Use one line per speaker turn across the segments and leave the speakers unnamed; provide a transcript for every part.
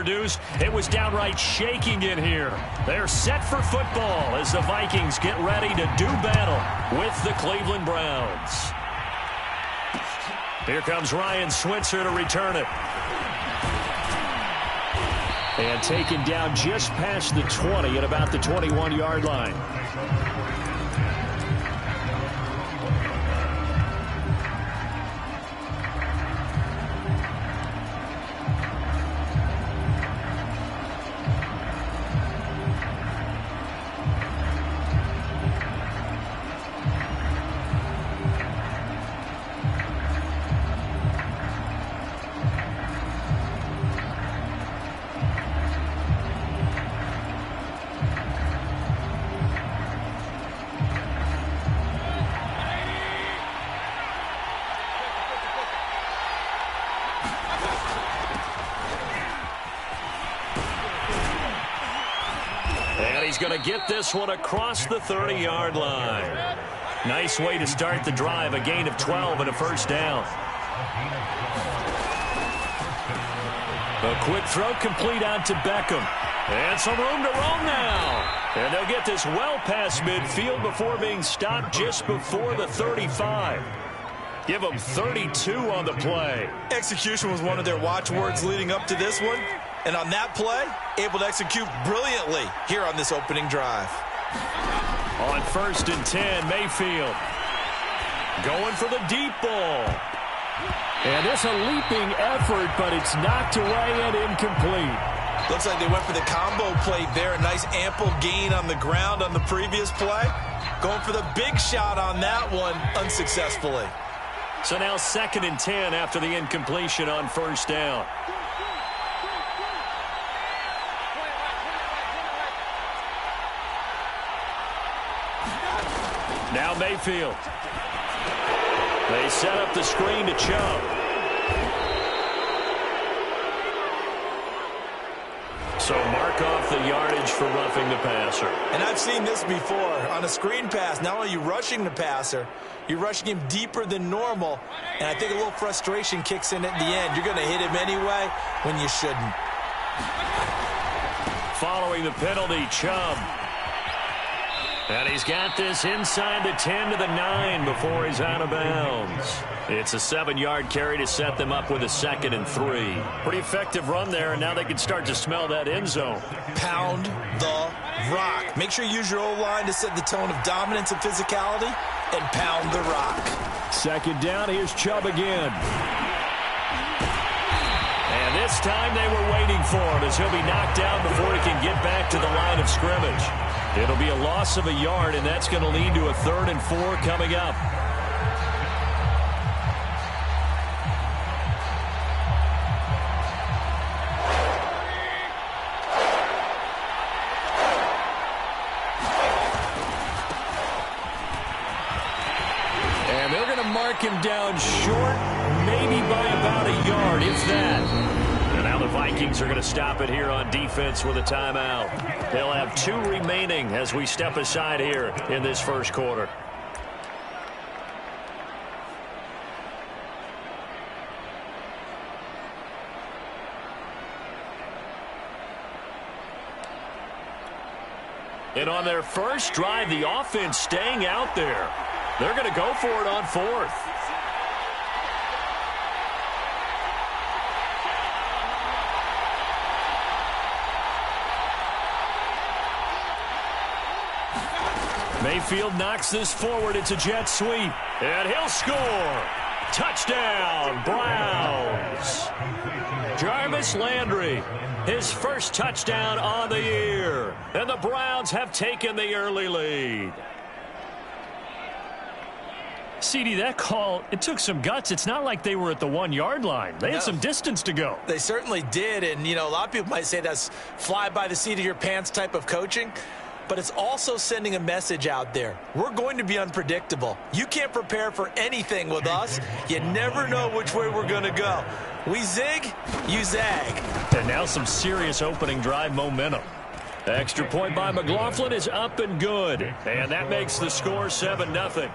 produce. It was downright shaking in here. They're set for football as the Vikings get ready to do battle with the Cleveland Browns. Here comes Ryan Switzer to return it. And taken down just past the 20 at about the 21-yard line. He's going to get this one across the 30-yard line. Nice way to start the drive, a gain of 12 and a first down. A quick throw complete out to Beckham. And some room to roam now. And they'll get this well past midfield before being stopped just before the 35. Give them 32 on the play.
Execution was one of their watchwords leading up to this one. And on that play, able to execute brilliantly here on this opening drive.
On 1st and 10, Mayfield going for the deep ball. And it's a leaping effort, but it's knocked away and incomplete.
Looks like they went for the combo play there. A nice ample gain on the ground on the previous play. Going for the big shot on that one unsuccessfully.
So now 2nd and 10 after the incompletion on 1st down. Now Mayfield. They set up the screen to Chubb. So mark off the yardage for roughing the passer.
And I've seen this before. On a screen pass, not only are you rushing the passer, you're rushing him deeper than normal. And I think a little frustration kicks in at the end. You're going to hit him anyway when you shouldn't.
Following the penalty, Chubb. And he's got this inside the 10 to the 9 before he's out of bounds. It's a 7-yard carry to set them up with a 2nd and 3. Pretty effective run there, and now they can start to smell that end zone.
Pound the rock. Make sure you use your O-line to set the tone of dominance and physicality, and pound the rock.
2nd down, here's Chubb again. And this time they were waiting for him as he'll be knocked down before he can get back to the line of scrimmage. It'll be a loss of a yard, and that's going to lead to a 3rd and 4 coming up. And they're going to mark him down short, maybe by about a yard, if that. And now the Vikings are going to stop it here on defense with a timeout. They'll have 2 remaining as we step aside here in this first quarter. And on their first drive, the offense staying out there. They're going to go for it on 4th. Mayfield knocks this forward. It's a jet sweep. And he'll score. Touchdown, Browns. Jarvis Landry, his first touchdown on the year. And the Browns have taken the early lead. CD, that call, it took some guts. It's not like they were at the 1-yard line. They had some distance to go.
They certainly did. And, you know, a lot of people might say that's fly by the seat of your pants type of coaching. But it's also sending a message out there. We're going to be unpredictable. You can't prepare for anything with us. You never know which way we're going to go. We zig, you zag.
And now some serious opening drive momentum. The extra point by McLaughlin is up and good. And that makes the score 7-0.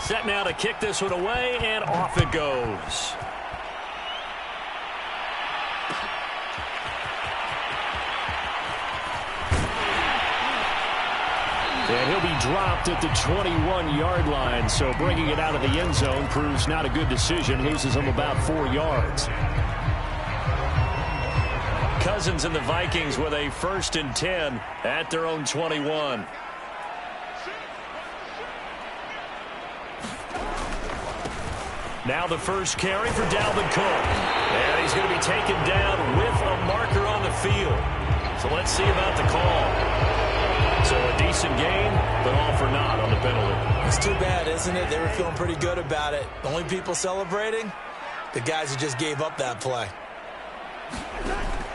Set now to kick this one away, and off it goes. And he'll be dropped at the 21-yard line, so bringing it out of the end zone proves not a good decision. Loses him about 4 yards. Cousins and the Vikings with a 1st and 10 at their own 21. Now the first carry for Dalvin Cook. And he's going to be taken down with a marker on the field. So let's see about the call. So a decent game, but all for naught on the penalty.
It's too bad, isn't it? They were feeling pretty good about it. The only people celebrating, the guys who just gave up that play.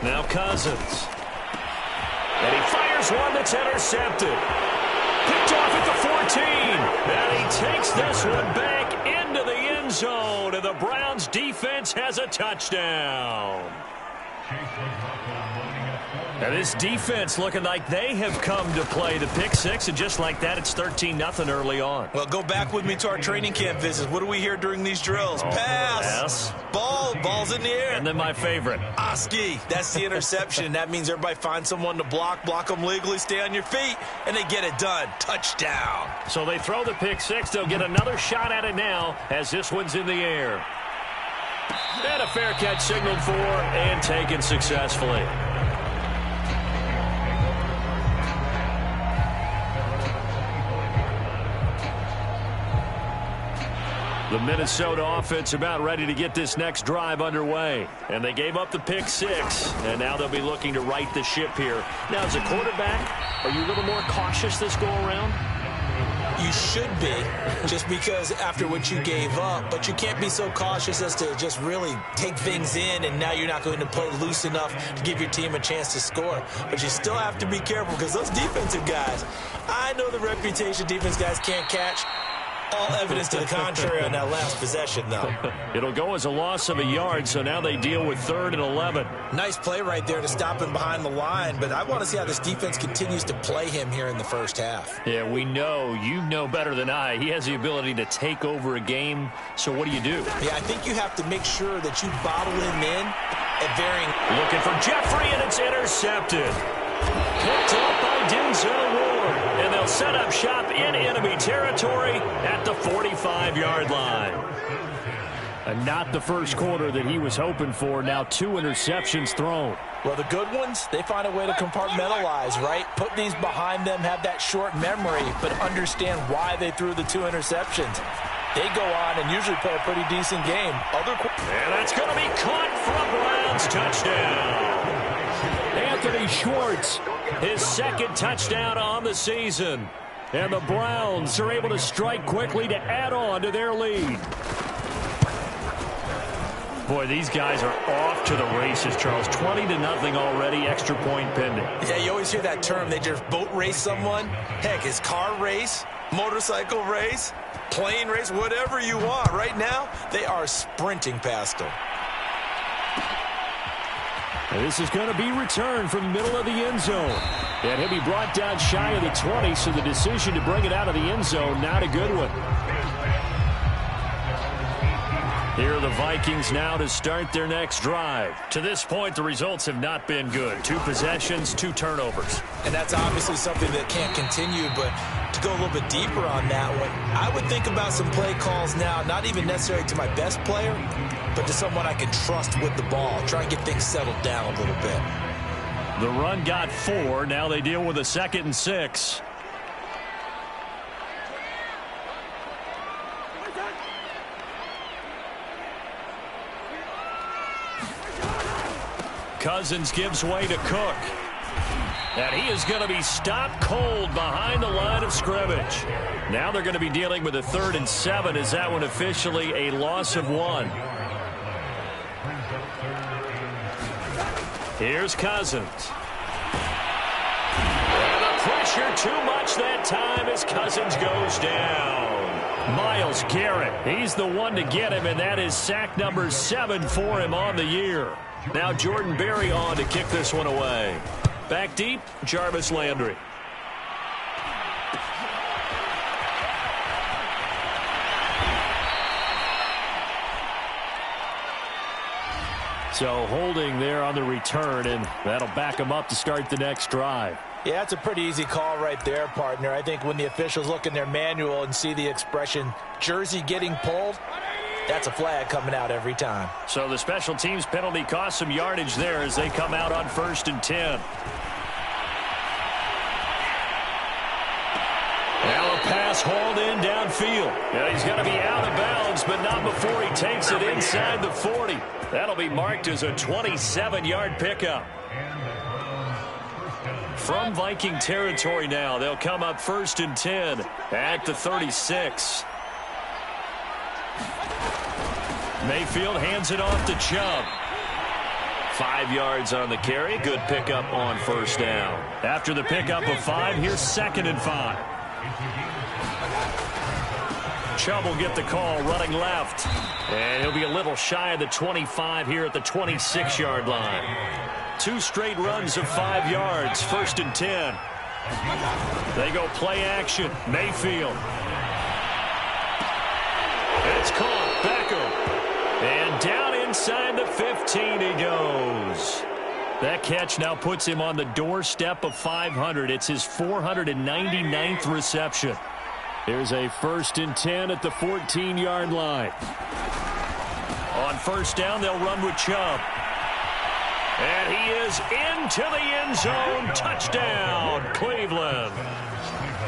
Now Cousins. And he fires one that's intercepted. Picked off at the 14. And he takes this one back into the end zone. And the Browns defense has a touchdown. And this defense looking like they have come to play the pick six, and just like that, it's 13-0 early on.
Well, go back with me to our training camp visits. What do we hear during these drills? Pass. Ball's in the air.
And then my favorite.
Oski. That's the interception. That means everybody finds someone to block them legally, stay on your feet, and they get it done. Touchdown.
So they throw the pick six. They'll get another shot at it now as this one's in the air. And a fair catch signaled for and taken successfully. The Minnesota offense about ready to get this next drive underway. And they gave up the pick six, and now they'll be looking to right the ship here. Now, as a quarterback, are you a little more cautious this go-around?
You should be, just because after what you gave up. But you can't be so cautious as to just really take things in, and now you're not going to play loose enough to give your team a chance to score. But you still have to be careful, because those defensive guys, I know the reputation defense guys can't catch. All evidence to the contrary on that last possession, though.
It'll go as a loss of a yard, so now they deal with 3rd and 11.
Nice play right there to stop him behind the line, but I want to see how this defense continues to play him here in the first half.
Yeah, we know. You know better than I. He has the ability to take over a game, so what do you do?
Yeah, I think you have to make sure that you bottle him in at varying...
Looking for Jeffrey, and it's intercepted. Picked up by Denzel Ward, and they'll set up shop in enemy territory at the 45-yard line. And not the first quarter that he was hoping for. Now 2 interceptions thrown.
Well, the good ones, they find a way to compartmentalize, right? Put these behind them, have that short memory, but understand why they threw the 2 interceptions. They go on and usually play a pretty decent game.
And that's going to be caught for a Browns touchdown. Anthony Schwartz, his 2nd touchdown on the season. And the Browns are able to strike quickly to add on to their lead. Boy, these guys are off to the races, Charles. 20-0 already, extra point pending.
Yeah, you always hear that term. They just boat race someone. Heck, it's car race, motorcycle race, plane race, whatever you want. Right now, they are sprinting past them.
And this is going to be returned from the middle of the end zone. And he'll be brought down shy of the 20, so the decision to bring it out of the end zone, not a good one. Here are the Vikings now to start their next drive. To this point, the results have not been good. 2 possessions, 2 turnovers.
And that's obviously something that can't continue, but to go a little bit deeper on that one, I would think about some play calls now, not even necessarily to my best player, but to someone I can trust with the ball. Try and get things settled down a little bit.
The run got 4. Now they deal with a 2nd and 6. Cousins gives way to Cook. And he is going to be stopped cold behind the line of scrimmage. Now they're going to be dealing with a 3rd and 7. Is that one officially a loss of 1? Here's Cousins. And the pressure too much that time as Cousins goes down. Myles Garrett, he's the one to get him, and that is sack number 7 for him on the year. Now Jordan Berry on to kick this one away. Back deep, Jarvis Landry. So holding there on the return, and that'll back them up to start the next drive.
Yeah, that's a pretty easy call right there, partner. I think when the officials look in their manual and see the expression, jersey getting pulled, that's a flag coming out every time.
So the special teams penalty cost some yardage there as they come out on 1st and 10. Now a pass hauled in downfield. Yeah, he's got to be out of bounds, but not before he takes it inside the 40. That'll be marked as a 27-yard pickup. From Viking territory now, they'll come up 1st and 10 at the 36. Mayfield hands it off to Chubb. 5 yards on the carry. Good pickup on 1st down. After the pickup of 5, here's 2nd and 5. Chubb will get the call running left. And he'll be a little shy of the 25 here at the 26-yard line. 2 straight runs of 5 yards. 1st and 10. They go play action. Mayfield. It's caught. Beckham. And down inside the 15 he goes. That catch now puts him on the doorstep of 500. It's his 499th reception. Here's a 1st and 10 at the 14-yard line. On 1st down, they'll run with Chubb. And he is into the end zone. Touchdown, Cleveland.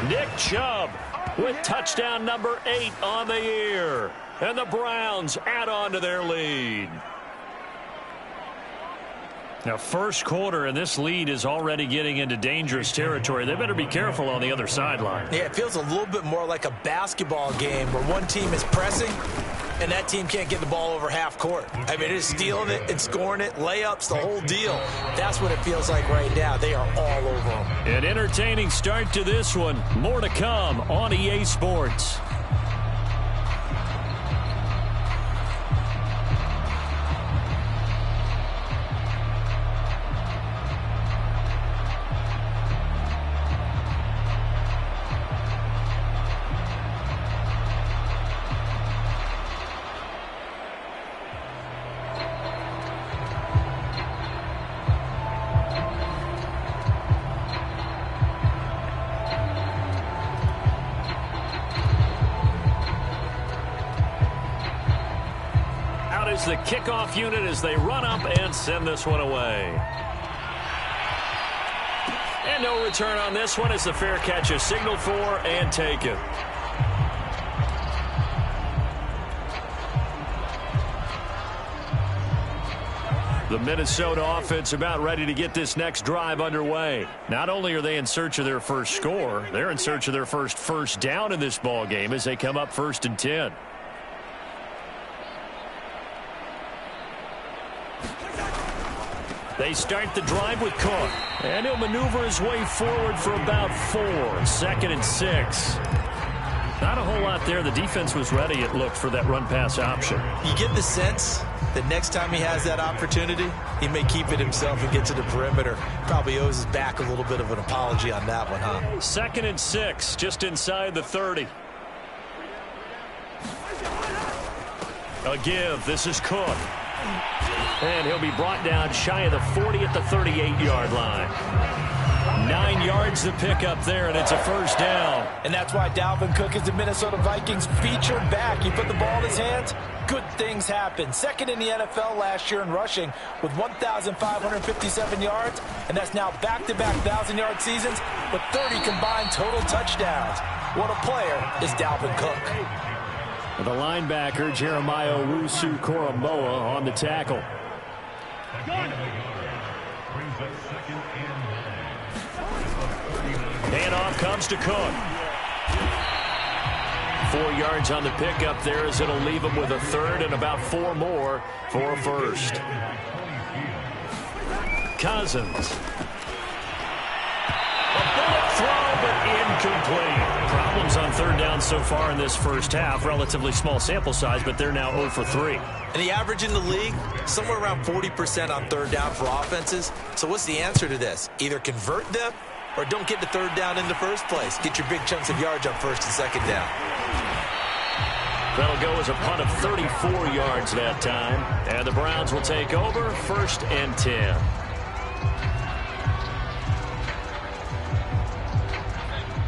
Nick Chubb with touchdown number 8 on the year. And the Browns add on to their lead. Now, 1st quarter, and this lead is already getting into dangerous territory. They better be careful on the other sideline.
Yeah, it feels a little bit more like a basketball game where one team is pressing and that team can't get the ball over half court. I mean, it is stealing it and scoring it, layups, the whole deal. That's what it feels like right now. They are all over them.
An entertaining start to this one. More to come on EA Sports. The kickoff unit as they run up and send this one away. And no return on this one as the fair catch is signaled for and taken. The Minnesota offense about ready to get this next drive underway. Not only are they in search of their first score, they're in search of their first down in this ball game as they come up 1st and 10. They start the drive with Cook. And he'll maneuver his way forward for about 4. 2nd and 6. Not a whole lot there. The defense was ready, it looked, for that run-pass option.
You get the sense that next time he has that opportunity, he may keep it himself and get to the perimeter. Probably owes his back a little bit of an apology on that one, huh?
2nd and 6, just inside the 30. A give. This is Cook. And he'll be brought down shy of the 40 at the 38-yard line. 9 yards to pick up there, and it's a 1st down.
And that's why Dalvin Cook is the Minnesota Vikings featured back. You put the ball in his hands, good things happen. 2nd in the NFL last year in rushing with 1,557 yards, and that's now back-to-back 1,000-yard seasons with 30 combined total touchdowns. What a player is Dalvin Cook.
The linebacker, Jeremiah Owusu-Koramoah, on the tackle. Handoff comes to Cook. 4 yards on the pickup there as it'll leave him with a 3rd and about 4 more for a 1st. Cousins. A bullet throw, but incomplete. Problems on 3rd down so far in this first half. Relatively small sample size, but they're now 0 for 3.
And the average in the league, somewhere around 40% on 3rd down for offenses. So what's the answer to this? Either convert them or don't get the 3rd down in the first place. Get your big chunks of yards on 1st and 2nd down.
That'll go as a punt of 34 yards that time. And the Browns will take over, 1st and 10.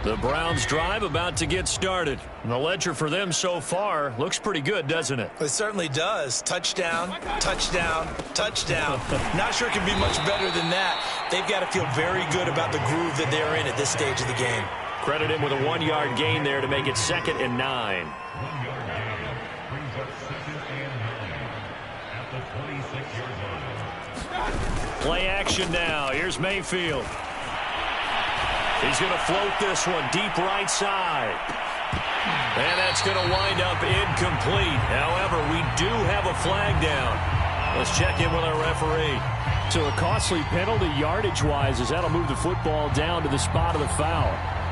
The Browns drive about to get started. And the ledger for them so far looks pretty good, doesn't it?
It certainly does. Touchdown, touchdown, touchdown. Not sure it can be much better than that. They've got to feel very good about the groove that they're in at this stage of the game.
Credit him with a 1-yard gain there to make it 2nd and 9. Play action now. Here's Mayfield. He's going to float this one deep right side. And that's going to wind up incomplete. However, we do have a flag down. Let's check in with our referee.
So a costly penalty yardage-wise as that'll move the football down to the spot of the foul.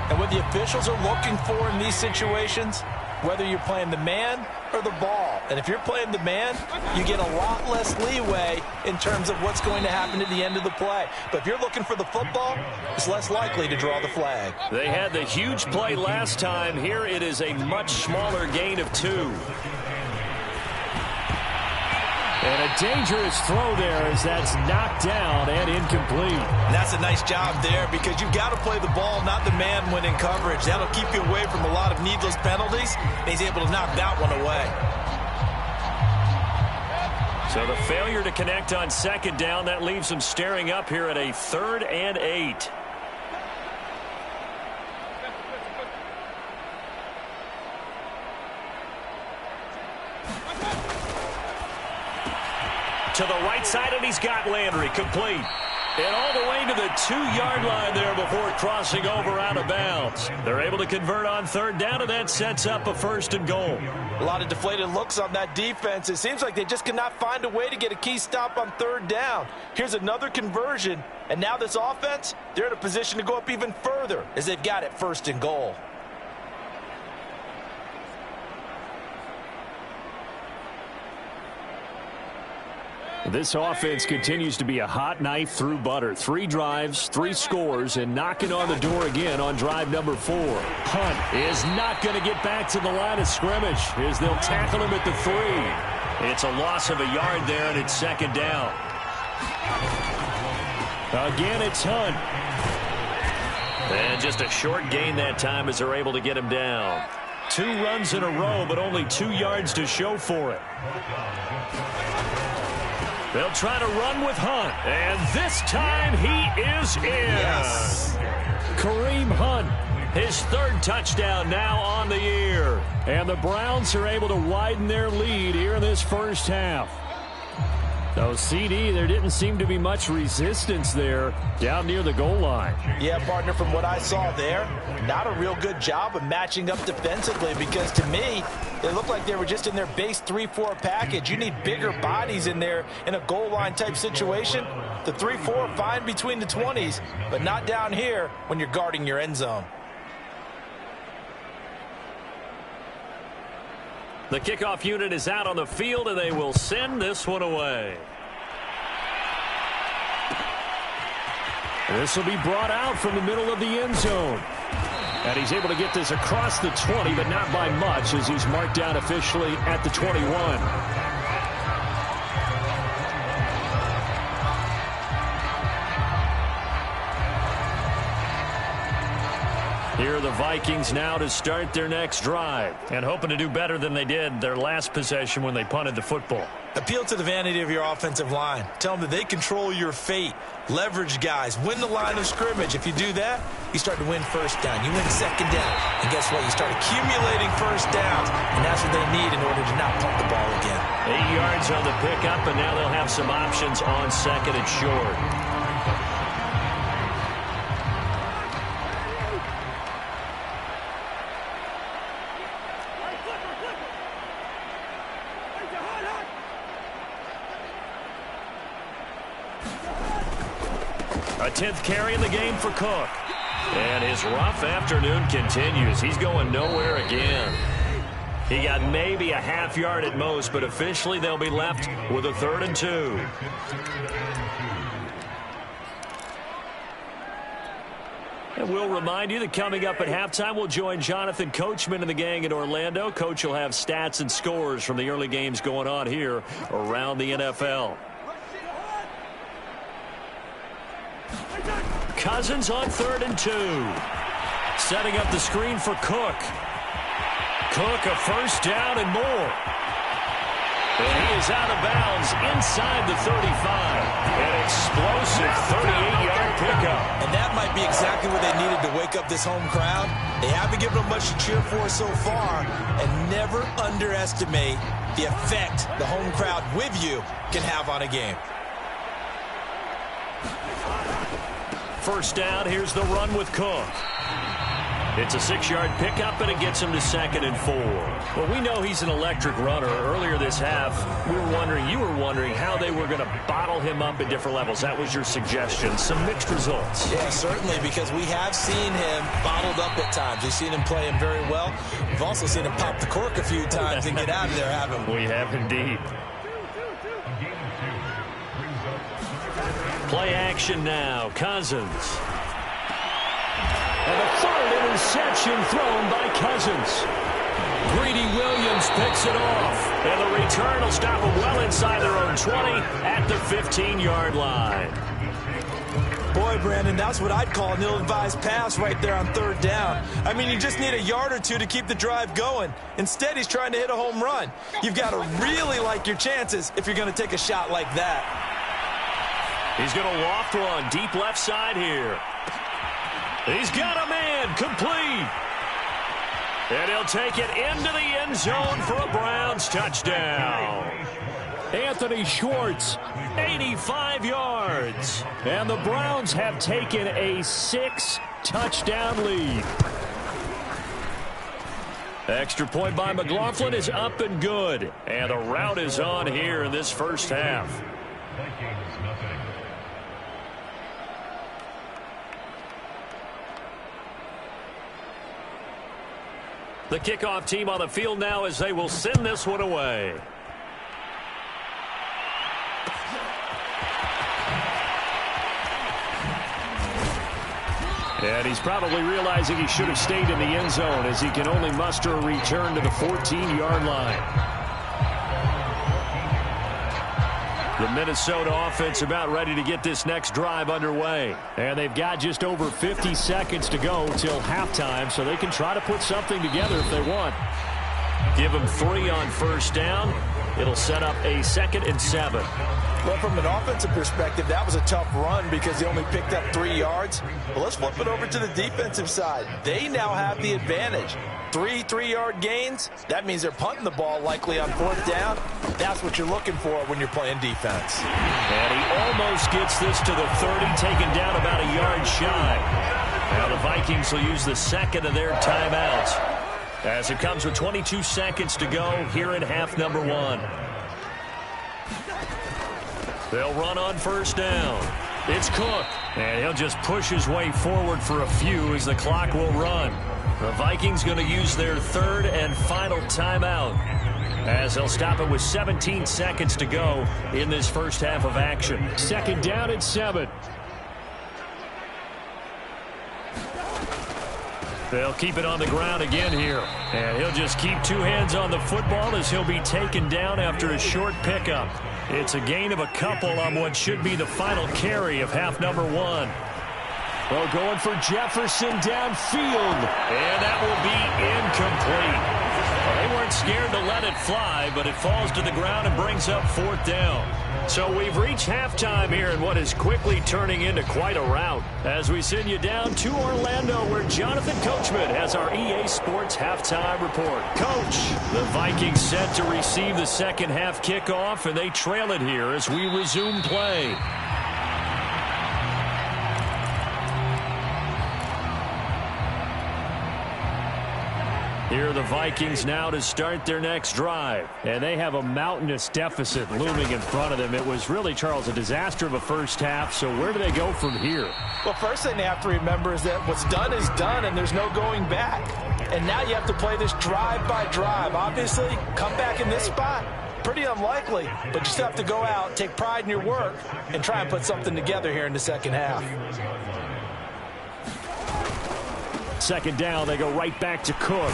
And what the officials are looking for in these situations, whether you're playing the man or the ball. And if you're playing the man, you get a lot less leeway in terms of what's going to happen at the end of the play. But if you're looking for the football, it's less likely to draw the flag.
They had the huge play last time. Here it is a much smaller gain of 2.
And a dangerous throw there as that's knocked down and incomplete.
And that's a nice job there because you've got to play the ball, not the man when in coverage. That'll keep you away from a lot of needless penalties. And he's able to knock that one away.
So the failure to connect on 2nd down, that leaves them staring up here at a 3rd and 8. To the right side, and he's got Landry complete. And all the way to the 2-yard line there before crossing over out of bounds. They're able to convert on 3rd down, and that sets up a 1st and goal.
A lot of deflated looks on that defense. It seems like they just cannot find a way to get a key stop on 3rd down. Here's another conversion, and now this offense, they're in a position to go up even further as they've got it 1st and goal.
This offense continues to be a hot knife through butter. 3 drives, 3 scores, and knocking on the door again on drive number 4. Hunt is not going to get back to the line of scrimmage as they'll tackle him at the 3.
It's a loss of a yard there, and it's 2nd down.
Again, it's Hunt.
And just a short gain that time as they're able to get him down. 2 runs in a row, but only 2 yards to show for it. They'll try to run with Hunt, and this time he is in.
Yes.
Kareem Hunt,
his 3rd touchdown now on the year.
And the Browns are able to widen their lead here in this first half. So, CD, there didn't seem to be much resistance there down near the goal line.
Yeah, partner, from what I saw there, not a real good job of matching up defensively because to me, they looked like they were just in their base 3-4 package. You need bigger bodies in there in a goal line type situation. The 3-4 fine between the 20s, but not down here when you're guarding your end zone.
The kickoff unit is out on the field, and they will send this one away.
This will be brought out from the middle of the end zone. And he's able to get this across the 20, but not by much as he's marked down officially at the 21. Here are the Vikings now to start their next drive.
And hoping to do better than they did their last possession when they punted the football.
Appeal to the vanity of your offensive line. Tell them that they control your fate. Leverage guys. Win the line of scrimmage. If you do that, you start to win 1st down. You win 2nd down. And guess what? You start accumulating 1st downs. And that's what they need in order to not punt the ball again.
8 yards on the pickup, and now they'll have some options on 2nd and short. A 10th carry in the game for Cook. And his rough afternoon continues. He's going nowhere again. He got maybe a half yard at most, but officially they'll be left with a 3rd and 2. And we'll remind you that coming up at halftime, we'll join Jonathan Coachman and the gang in Orlando. Coach will have stats and scores from the early games going on here around the NFL. Cousins on 3rd and 2. Setting up the screen for Cook. Cook, a first down and more. And he is out of bounds inside the 35. An explosive 38-yard pickup.
And that might be exactly what they needed to wake up this home crowd. They haven't given them much to cheer for so far. And never underestimate the effect the home crowd with you can have on a game.
First down, here's the run with Cook. It's a 6-yard pickup, and it gets him to 2nd and 4. Well, we know he's an electric runner. Earlier this half, you were wondering how they were going to bottle him up at different levels. That was your suggestion. Some mixed results.
Yeah, certainly, because we have seen him bottled up at times. We've seen him play him very well. We've also seen him pop the cork a few times and get out of there, haven't we?
We have indeed. Play action now. Cousins. And a 3rd interception thrown by Cousins. Greedy Williams picks it off. And the return will stop them well inside their own 20 at the 15-yard line.
Boy, Brandon, that's what I'd call an ill-advised pass right there on 3rd down. I mean, you just need a yard or two to keep the drive going. Instead, he's trying to hit a home run. You've got to really like your chances if you're going to take a shot like that.
He's going to loft one deep left side here. He's got a man complete. And he'll take it into the end zone for a Browns touchdown. Anthony Schwartz, 85 yards. And the Browns have taken a 6-touchdown lead. Extra point by McLaughlin is up and good. And the rout is on here in this first half. The kickoff team on the field now as they will send this one away. And he's probably realizing he should have stayed in the end zone as he can only muster a return to the 14-yard line. The Minnesota offense about ready to get this next drive underway. And they've got just over 50 seconds to go till halftime, so they can try to put something together if they want. Give them 3 on first down. It'll set up a 2nd and 7.
Well, from an offensive perspective, that was a tough run because they only picked up 3 yards. But let's flip it over to the defensive side. They now have the advantage. 3 3-yard gains, that means they're punting the ball likely on 4th down. That's what you're looking for when you're playing defense.
And he almost gets this to the 30, taken down about a yard shy. Now the Vikings will use the 2nd of their timeouts as it comes with 22 seconds to go here in half number 1. They'll run on first down. It's Cook, and he'll just push his way forward for a few as the clock will run. The Vikings going to use their 3rd and final timeout as they'll stop it with 17 seconds to go in this first half of action. 2nd down and 7. They'll keep it on the ground again here. And he'll just keep 2 hands on the football as he'll be taken down after a short pickup. It's a gain of a couple on what should be the final carry of half number 1. Well, going for Jefferson downfield. And that will be incomplete. Well, they weren't scared to let it fly, but it falls to the ground and brings up 4th down. So we've reached halftime here in what is quickly turning into quite a rout as we send you down to Orlando where Jonathan Coachman has our EA Sports halftime report. Coach, the Vikings set to receive the second half kickoff, and they trail it here as we resume play. Here are the Vikings now to start their next drive. And they have a mountainous deficit looming in front of them. It was really, Charles, a disaster of a first half. So where do they go from here?
Well, first thing they have to remember is that what's done is done, and there's no going back. And now you have to play this drive by drive. Obviously, come back in this spot, pretty unlikely. But you still have to go out, take pride in your work, and try and put something together here in the second half.
second down, they go right back to Cook.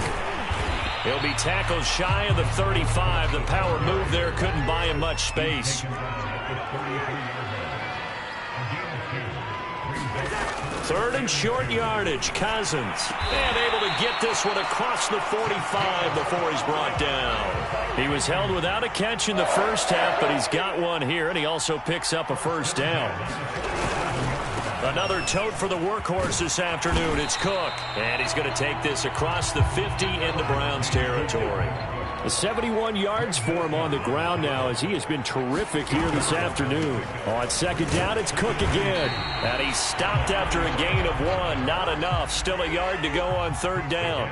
He'll be tackled shy of the 35. The power move there couldn't buy him much space. Third and short yardage. Cousins. And able to get this one across the 45 before he's brought down. He was held without a catch in the first half, but he's got one here, and he also picks up a first down. Another tote for the workhorse this afternoon. It's Cook. And he's going to take this across the 50 into Browns territory.
71 yards for him on the ground now as he has been terrific here this afternoon. On second down, it's Cook again.
And he stopped after a gain of 1. Not enough. Still a yard to go on third down.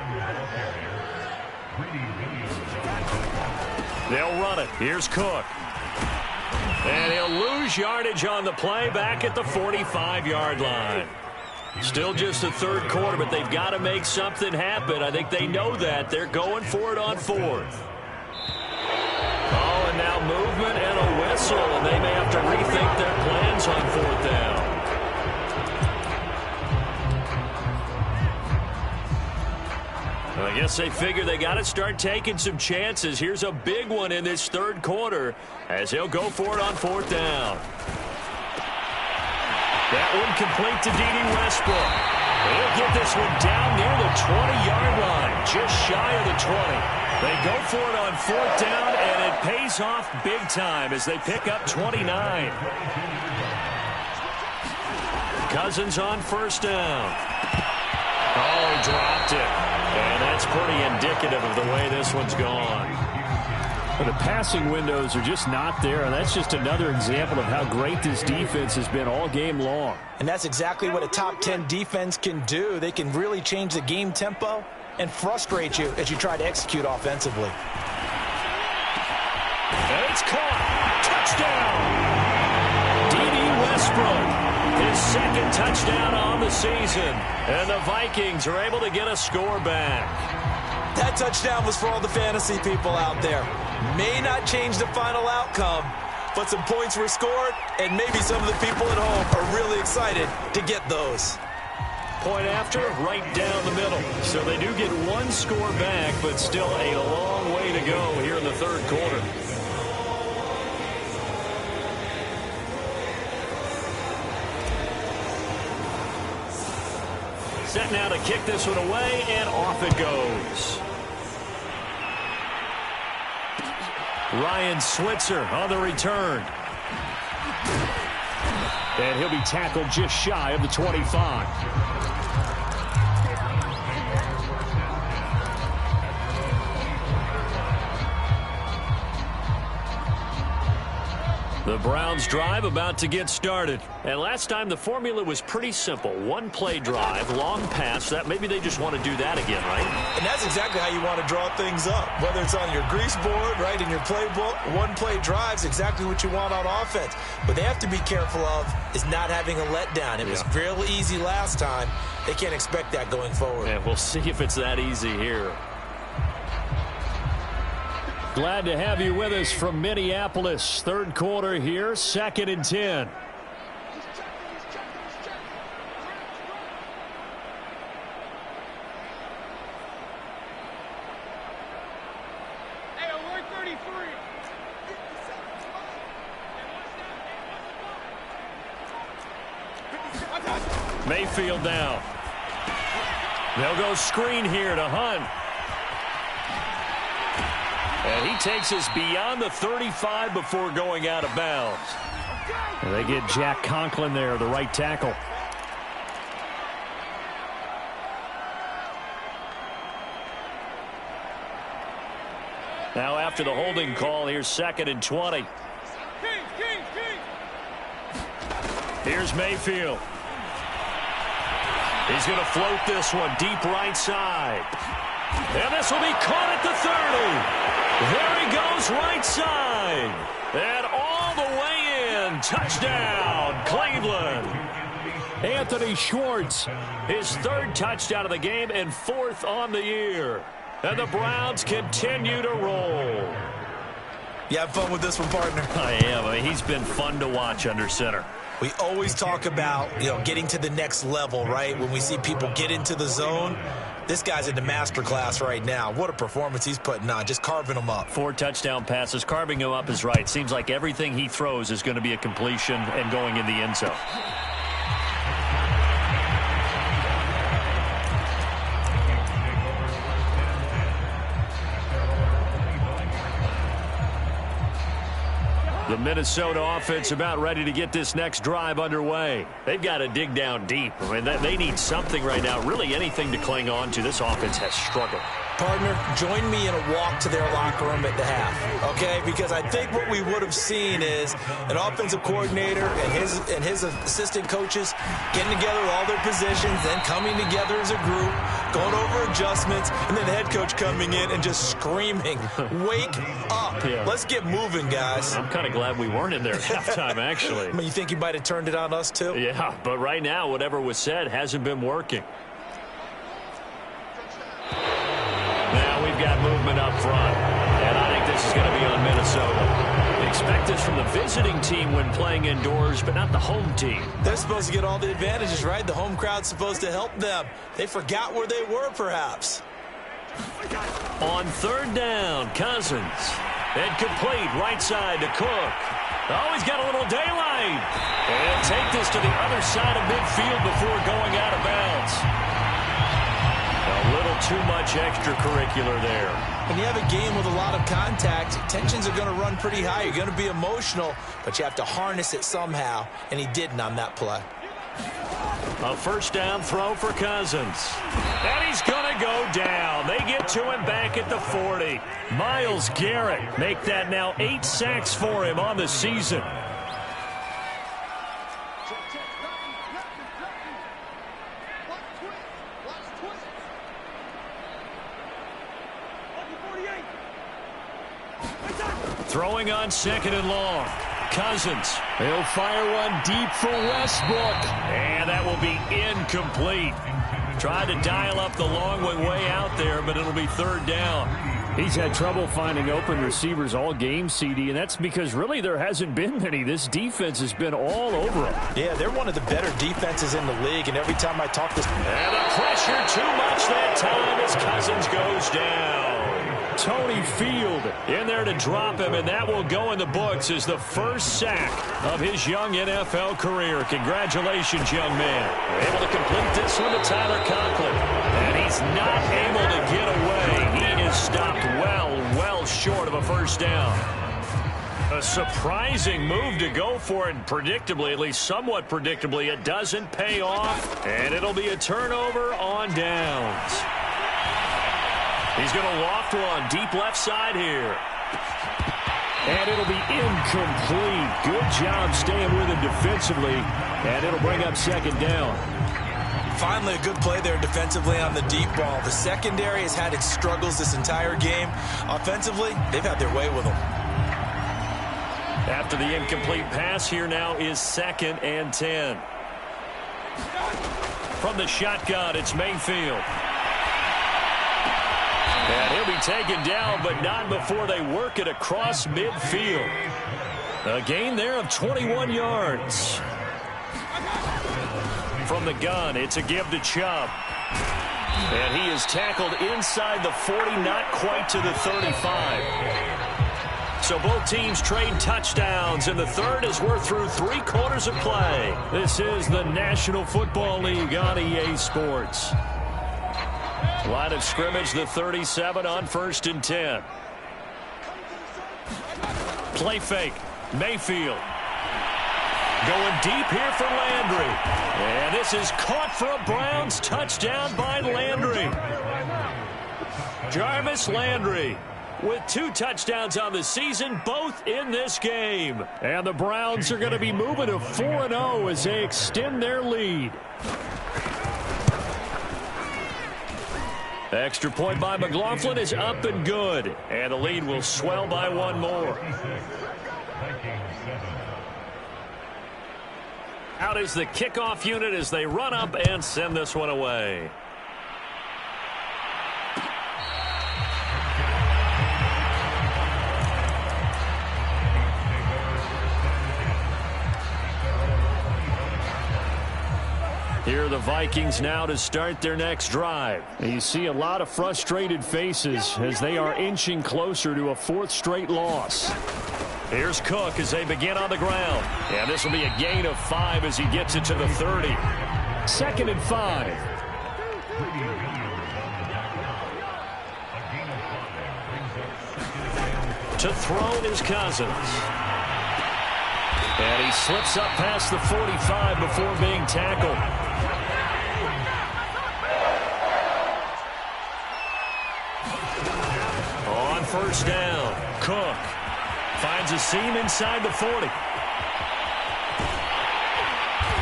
They'll run it. Here's Cook. And he'll lose yardage on the play back at the 45-yard line. Still just the third quarter, but they've got to make something happen. I think they know that. They're going for it on fourth. Oh, and now movement and a whistle, and they may have to rethink their plans on fourth down. Well, I guess they figure they got to start taking some chances. Here's a big one in this third quarter as he'll go for it on fourth down. That one complete to D.D. Westbrook. He'll get this one down near the 20-yard line, just shy of the 20. They go for it on fourth down, and it pays off big time as they pick up 29. Cousins on first down. Oh, he dropped it. And that's pretty indicative of the way this one's gone.
But the passing windows are just not there, and that's just another example of how great this defense has been all game long.
And that's exactly what a top 10 defense can do. They can really change the game tempo and frustrate you as you try to execute offensively.
And it's caught. Touchdown. D.D. Westbrook, his second touchdown on the season. And the Vikings are able to get a score back.
That touchdown was for all the fantasy people out there. May not change the final outcome, but some points were scored, and maybe some of the people at home are really excited to get those.
Point after, right down the middle. So they do get one score back, but still a long way to go here in the third quarter. Set now to kick this one away, and off it goes. Ryan Switzer on the return.
And he'll be tackled just shy of the 25.
The Browns drive about to get started. And last time the formula was pretty simple. One play drive, long pass. That maybe they just want to do that again, right?
And that's exactly how you want to draw things up. Whether it's on your grease board, right, in your playbook, one play drive's exactly what you want on offense. What they have to be careful of is not having a letdown. It was real easy last time. They can't expect that going forward.
And we'll see if it's that easy here.
Glad to have you with us from Minneapolis. Third quarter here, 2nd and 10.
Mayfield now. They'll go screen here to Hunt. And he takes us beyond the 35 before going out of bounds.
And they get Jack Conklin there, the right tackle.
Now after the holding call, here's 2nd and 20. Here's Mayfield. He's going to float this one deep right side. And this will be caught at the 30. There he goes right side. And all the way in. Touchdown, Cleveland.
Anthony Schwartz.
His third touchdown of the game and 4th on the year. And the Browns continue to roll.
You have fun with this one, partner?
I am. I mean, he's been fun to watch under center.
We always talk about, getting to the next level, right? When we see people get into the zone, this guy's in the master class right now. What a performance he's putting on, just carving them up.
4 touchdown passes. Carving him up is right. Seems like everything he throws is going to be a completion and going in the end zone. The Minnesota offense about ready to get this next drive underway. They've got to dig down deep. I mean, they need something right now, really anything to cling on to. This offense has struggled.
Partner, join me in a walk to their locker room at the half, okay? Because I think what we would have seen is an offensive coordinator and his assistant coaches getting together with all their positions, then coming together as a group, going over adjustments, and then the head coach coming in and just screaming, wake up. Yeah. Let's get moving, guys.
I'm kind of glad we weren't in there at halftime, actually.
I mean, you think he might have turned it on us, too?
Yeah, but right now, whatever was said hasn't been working. Now we've got movement up front, and I think this is going to be on Minnesota. They expect this from the visiting team when playing indoors, but not the home team.
They're supposed to get all the advantages, right? The home crowd's supposed to help them. They forgot where they were, perhaps.
On 3rd down, Cousins. Incomplete, right side to Cook. Oh, he's got a little daylight. And take this to the other side of midfield before going out of bounds. A little too much extracurricular there.
When you have a game with a lot of contact, tensions are going to run pretty high. You're going to be emotional, but you have to harness it somehow, and he didn't on that play.
A 1st down throw for Cousins. And he's going to go down. They get to him back at the 40. Myles Garrett make that now 8 sacks for him on the season. Throwing on 2nd and long. Cousins. He'll fire one deep for Westbrook. And that will be incomplete. Tried to dial up the long way out there, but it'll be 3rd down. He's had trouble finding open receivers all game, CD, and that's because really there hasn't been many. This defense has been all over him.
Yeah, they're one of the better defenses in the league, and every time I talk this...
And the pressure too much that time as Cousins goes down. Tony Field in there to drop him, and that will go in the books as the first sack of his young NFL career. Congratulations, young man. Able to complete this one to Tyler Conklin. And he's not able to get away. He is stopped well short of a 1st down. A surprising move to go for it, and predictably, at least somewhat predictably, it doesn't pay off, and it'll be a turnover on downs. He's going to loft one deep left side here. And it'll be incomplete. Good job staying with him defensively, and it'll bring up 2nd down.
Finally, a good play there defensively on the deep ball. The secondary has had its struggles this entire game. Offensively, they've had their way with them.
After the incomplete pass, here now is 2nd and 10. From the shotgun, it's Mayfield. And he'll be taken down, but not before they work it across midfield. A gain there of 21 yards. From the gun, it's a give to Chubb. And he is tackled inside the 40, not quite to the 35. So both teams trade touchdowns, and the third as we're through 3 quarters of play. This is the National Football League on EA Sports. Line of scrimmage, the 37 on 1st and 10. Play fake. Mayfield. Going deep here for Landry. And this is caught for a Browns touchdown by Landry. Jarvis Landry with 2 touchdowns on the season, both in this game. And the Browns are going to be moving to 4-0 as they extend their lead. Extra point by McLaughlin is up and good. And the lead will swell by 1 more. Out is the kickoff unit as they run up and send this one away.
the Vikings now to start their next drive.
You see a lot of frustrated faces as they are inching closer to a fourth straight loss.
Here's Cook as they begin on the ground. And this will be a gain of 5 as he gets it to the 30.
2nd and 5.
To throw is Cousins. And he slips up past the 45 before being tackled. On first down, Cook finds a seam inside the 40.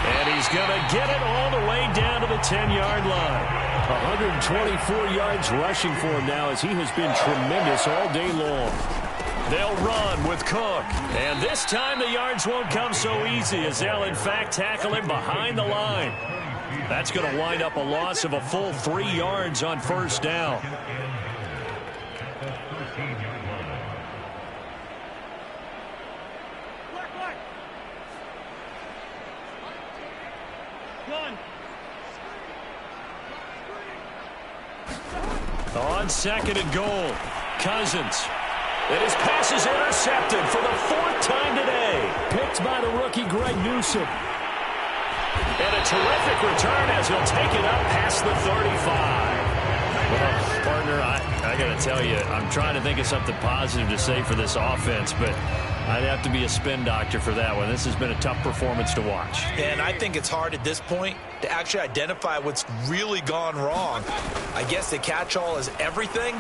And he's going to get it all the way down to the 10-yard line.
124 yards rushing for him now as he has been tremendous all day long.
They'll run with Cook. And this time the yards won't come so easy as they'll, in fact, tackle him behind the line. That's going to wind up a loss of a full 3 yards on first down. On 2nd and goal, Cousins. And his pass is intercepted for the 4th time today.
Picked by the rookie Greg Newsome.
And a terrific return as he'll take it up past the 35. Well, partner, I got to tell you, I'm trying to think of something positive to say for this offense, but I'd have to be a spin doctor for that one. This has been a tough performance to watch.
And I think it's hard at this point to actually identify what's really gone wrong. I guess the catch-all is everything.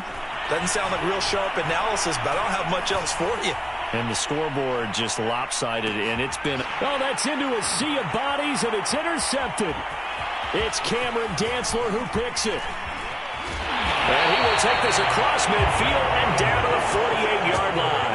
Doesn't sound like real sharp analysis, but I don't have much else for you.
And the scoreboard just lopsided, and it's been...
Oh, that's into a sea of bodies, and it's intercepted. It's Cameron Dantzler who picks it.
And he will take this across midfield and down to the 48-yard line.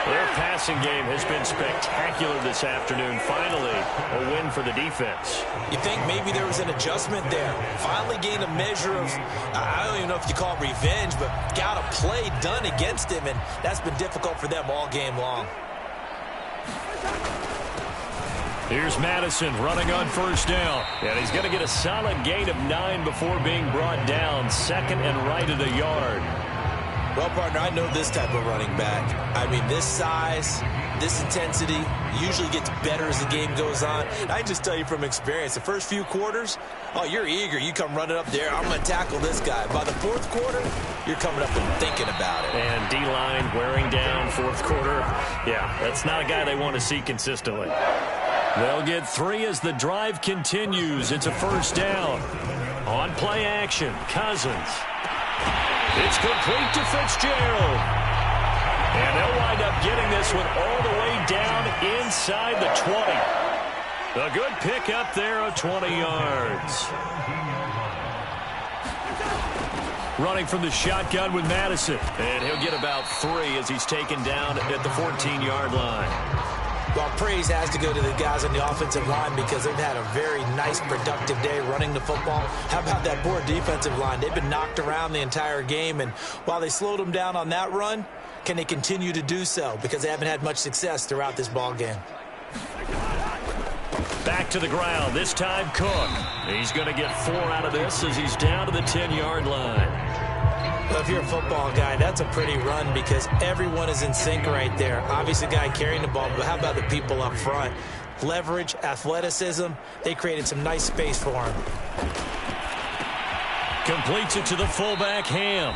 Their passing game has been spectacular this afternoon. Finally, a win for the defense.
You think maybe there was an adjustment there. Finally gained a measure of, I don't even know if you call it revenge, but got a play done against him, and that's been difficult for them all game long.
Here's Madison running on first down. And he's going to get a solid gain of 9 before being brought down. 2nd and right at a yard.
Well, partner, I know this type of running back. I mean, this size, this intensity usually gets better as the game goes on. And I just tell you from experience, the first few quarters, oh, you're eager. You come running up there, I'm going to tackle this guy. By the 4th quarter, you're coming up and thinking about it.
And D-line wearing down 4th quarter. Yeah, that's not a guy they want to see consistently. They'll get 3 as the drive continues. It's a first down. On play action, Cousins. It's complete to Fitzgerald. And they'll wind up getting this one all the way down inside the 20. A good pick up there of 20 yards. Running from the shotgun with Madison. And he'll get about 3 as he's taken down at the 14-yard line.
Well, praise has to go to the guys on the offensive line because they've had a very nice, productive day running the football. How about that poor defensive line? They've been knocked around the entire game, and while they slowed them down on that run, can they continue to do so? Because they haven't had much success throughout this ball game.
Back to the ground, this time Cook. He's going to get 4 out of this as he's down to the 10-yard line.
Well, if you're a football guy, that's a pretty run because everyone is in sync right there. Obviously, the guy carrying the ball, but how about the people up front? Leverage, athleticism, they created some nice space for him.
Completes it to the fullback, Ham.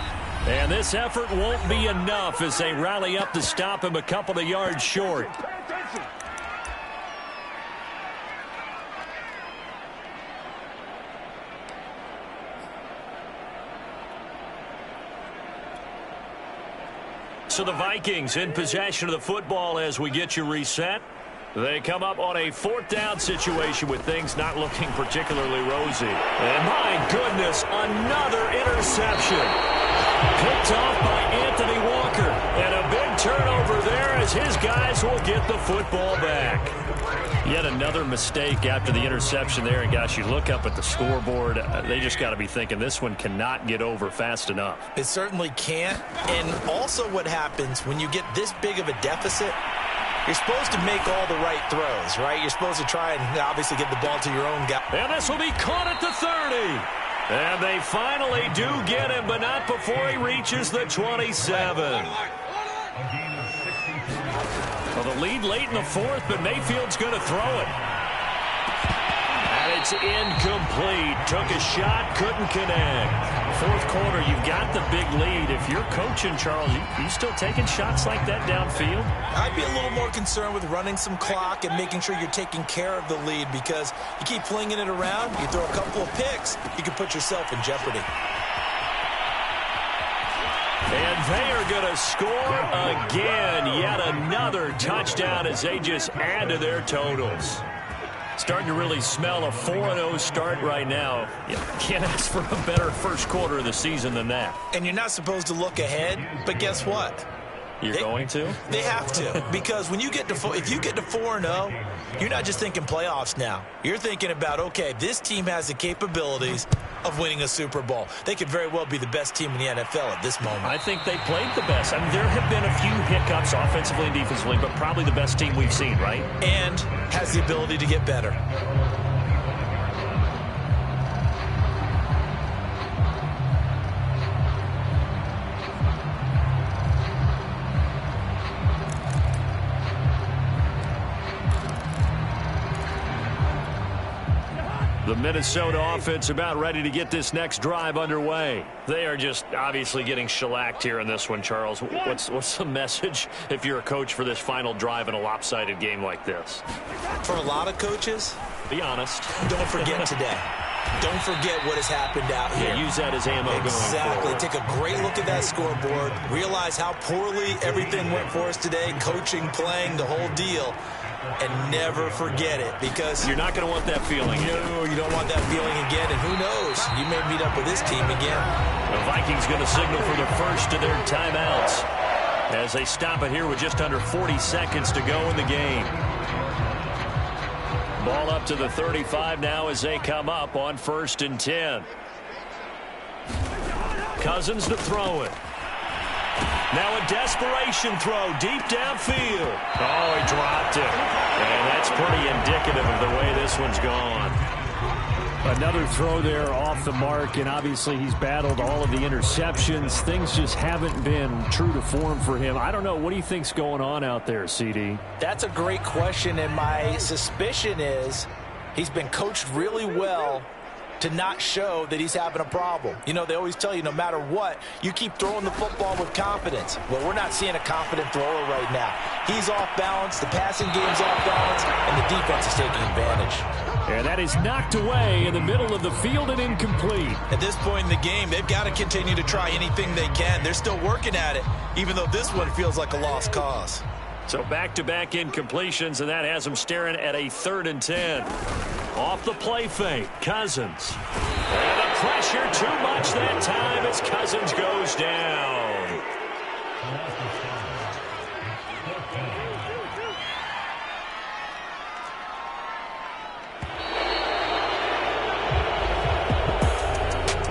And this effort won't be enough as they rally up to stop him a couple of yards short. So the Vikings in possession of the football as we get you reset. They come up on a 4th down situation with things not looking particularly rosy. And my goodness, another interception. Picked off by Anthony Walker. And a big turnover there as his guys will get the football back. Yet another mistake after the interception there. And gosh, you look up at the scoreboard, they just got to be thinking this one cannot get over fast enough.
It certainly can't. And also what happens when you get this big of a deficit, You're supposed to make all the right throws, right? You're supposed to try and obviously get the ball to your own guy.
And this will be caught at the 30. And they finally do get him, but not before he reaches the 27. Well, the lead late in the fourth, but Mayfield's going to throw it. And it's incomplete. Took a shot, couldn't connect. Fourth quarter, you've got the big lead. If you're coaching, Charles, you still taking shots like that downfield?
I'd be a little more concerned with running some clock and making sure you're taking care of the lead, because you keep flinging it around, you throw a couple of picks, you can put yourself in jeopardy.
And they are going to score again. Yet another touchdown as they just add to their totals. Starting to really smell a 4-0 start right now. You can't ask for a better first quarter of the season than that.
And you're not supposed to look ahead, but guess what?
You're going to?
They have to, because when you get to if you get to 4-0, you're not just thinking playoffs now. You're thinking about, okay, this team has the capabilities of winning a Super Bowl. They could very well be the best team in the NFL at this moment.
I think they played the best. I mean, there have been a few hiccups offensively and defensively, but probably the best team we've seen, right?
And has the ability to get better.
The Minnesota offense about ready to get this next drive underway. They are just obviously getting shellacked here in this one, Charles. What's the message if you're a coach for this final drive in a lopsided game like this?
For a lot of coaches,
be honest.
Don't forget today. Don't forget what has happened out here.
Yeah, use that as ammo going forward.
Exactly. Take a great look at that scoreboard. Realize how poorly everything went for us today. Coaching, playing, the whole deal. And never forget it, because
you're not going to want that feeling.
No, you don't want that feeling again. And who knows? You may meet up with this team again.
The Vikings going to signal for the first of their timeouts as they stop it here with just under 40 seconds to go in the game. Ball up to the 35 now as they come up on 1st and 10. Cousins to throw it. Now a desperation throw deep downfield. Oh, he dropped it. And that's pretty indicative of the way this one's gone.
Another throw there off the mark, and obviously he's battled all of the interceptions. Things just haven't been true to form for him. I don't know. What do you think's going on out there, CD?
That's a great question, and my suspicion is he's been coached really well to not show that he's having a problem. You know, they always tell you no matter what, you keep throwing the football with confidence. Well, we're not seeing a confident thrower right now. He's off balance, the passing game's off balance, and the defense is taking advantage.
And that is knocked away in the middle of the field and incomplete.
At this point in the game, they've got to continue to try anything they can. They're still working at it, even though this one feels like a lost cause.
So back-to-back incompletions, and that has them staring at a 3rd and 10. Off the play fake, Cousins. And the pressure too much that time as Cousins goes down.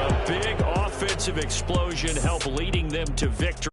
A big offensive explosion helped leading them to victory.